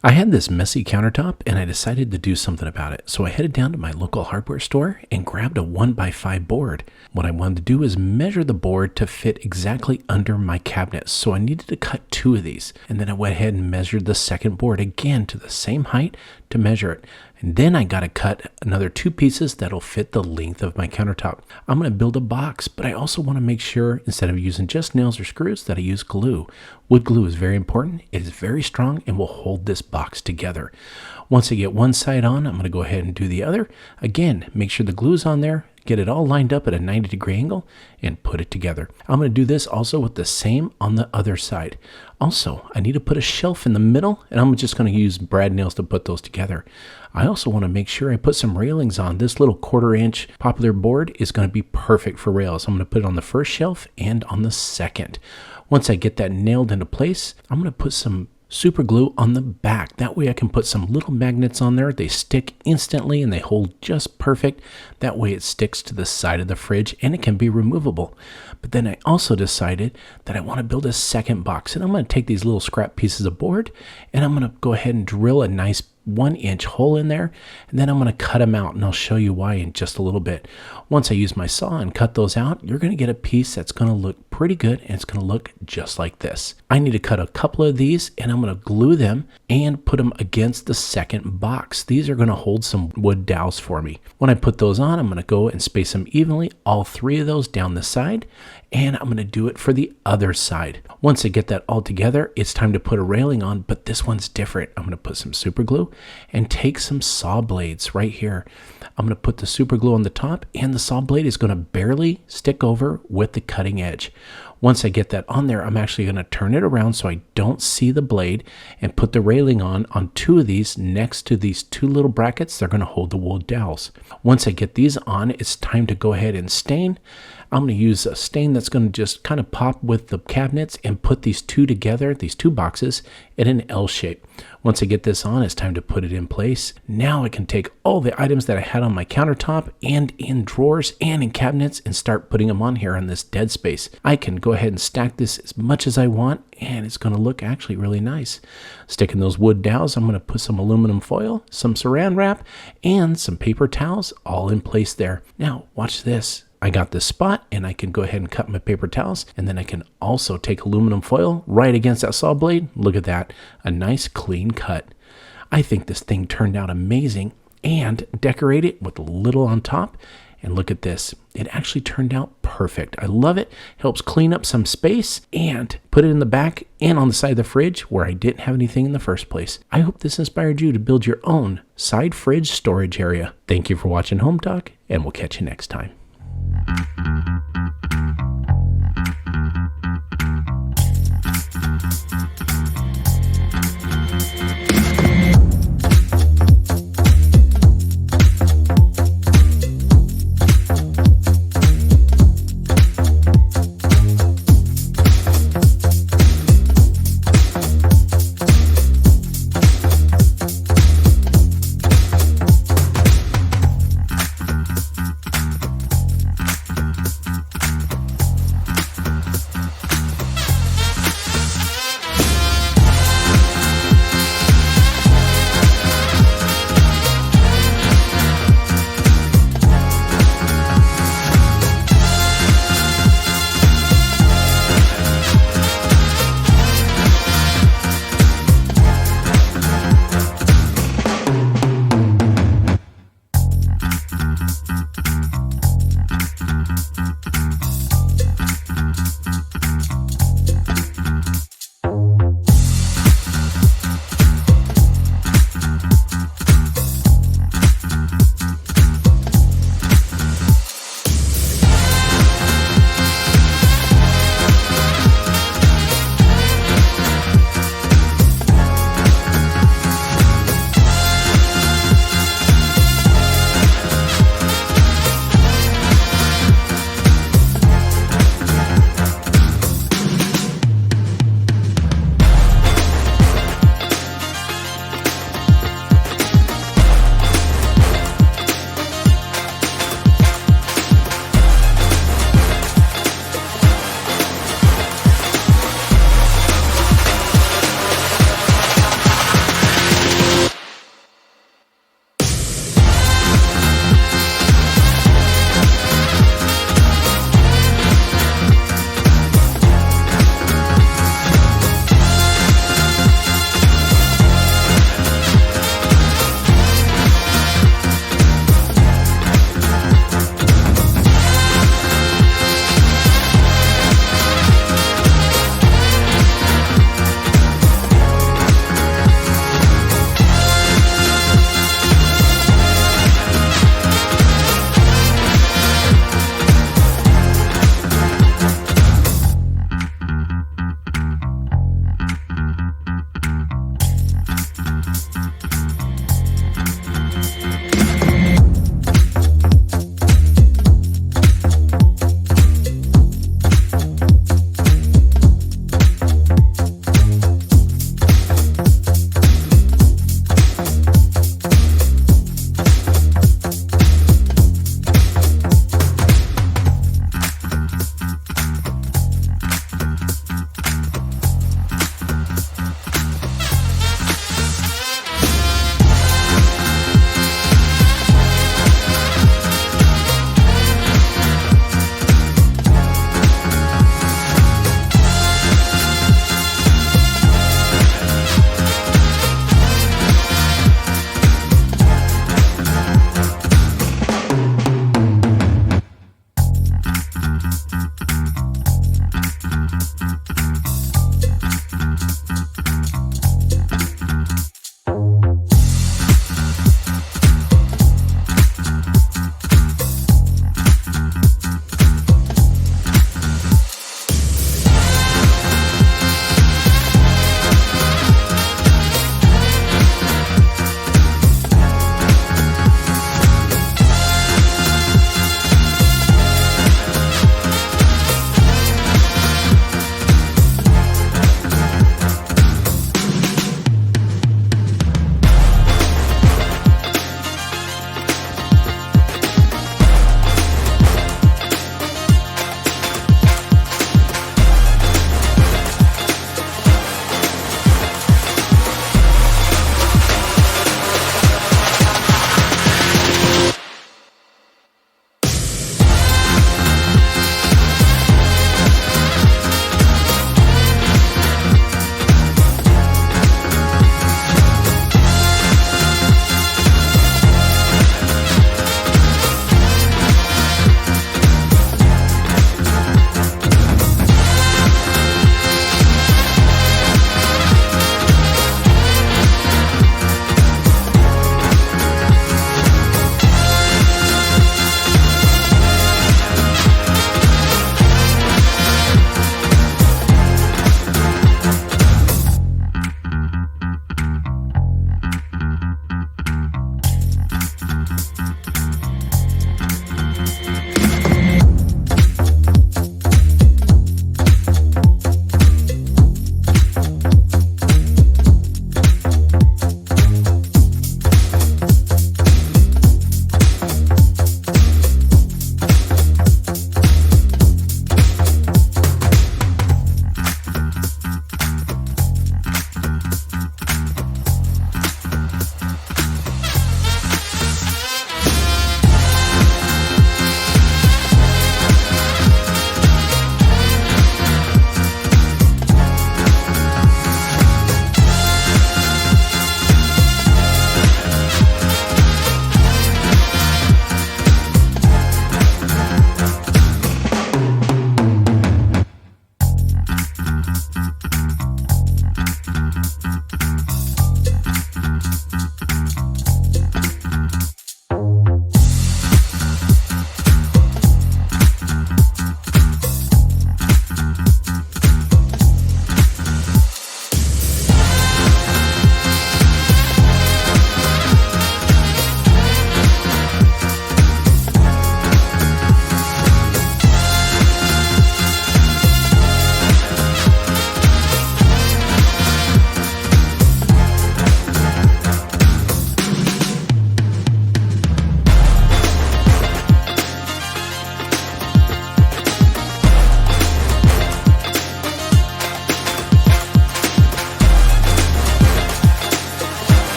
I had this messy countertop and I decided to do something about it. So I headed down to my local hardware store and grabbed a 1x5 board. What I wanted to do is measure the board to fit exactly under my cabinet. So I needed to cut 2 of these. And then I went ahead and measured the second board again to the same height to measure it. And then I got to cut another 2 pieces that'll fit the length of my countertop. I'm going to build a box, but I also want to make sure instead of using just nails or screws that I use glue. Wood glue is very important. It is very strong and will hold this box together. Once I get one side on, I'm going to go ahead and do the other. Again, make sure the glue's on there. Get it all lined up at a 90-degree angle and put it together. I'm going to do this also with the same on the other side. Also, I need to put a shelf in the middle, and I'm just going to use brad nails to put those together. I also want to make sure I put some railings on. This little 1/4-inch poplar board is going to be perfect for rails. I'm going to put it on the first shelf and on the second. Once I get that nailed into place, I'm going to put some super glue on the back. That way I can put some little magnets on there. They stick instantly and they hold just perfect. That way it sticks to the side of the fridge and it can be removable. But then I also decided that I want to build a second box, and I'm going to take these little scrap pieces of board and I'm going to go ahead and drill a nice 1-inch hole in there, and then I'm going to cut them out, and I'll show you why in just a little bit. Once I use my saw and cut those out, you're going to get a piece that's going to look pretty good, and it's going to look just like this. I need to cut a couple of these, and I'm going to glue them and put them against the second box. These are going to hold some wood dowels for me. When I put those on, I'm going to go and space them evenly, all 3 of those down the side, and I'm going to do it for the other side. Once I get that all together, it's time to put a railing on, but this one's different. I'm going to put some super glue and take some saw blades right here. I'm going to put the super glue on the top, and the saw blade is going to barely stick over with the cutting edge. Once I get that on there, I'm actually going to turn it around so I don't see the blade and put the railing on 2 of these next to these 2 little brackets. They're going to hold the wood dowels. Once I get these on, it's time to go ahead and stain. I'm going to use a stain that's going to just kind of pop with the cabinets and put these 2 together, these 2 boxes, in an L shape. Once I get this on, it's time to put it in place. Now I can take all the items that I had on my countertop and in drawers and in cabinets and start putting them on here on this dead space. I can go ahead and stack this as much as I want, and it's going to look actually really nice. Sticking those wood dowels, I'm going to put some aluminum foil, some saran wrap, and some paper towels all in place there. Now watch this. I got this spot, and I can go ahead and cut my paper towels, and then I can also take aluminum foil right against that saw blade. Look at that, a nice clean cut. I think this thing turned out amazing, and decorate it with a little on top, and look at this. It actually turned out perfect. I love it. Helps clean up some space and put it in the back and on the side of the fridge where I didn't have anything in the first place. I hope this inspired you to build your own side fridge storage area. Thank you for watching Home Talk, and we'll catch you next time.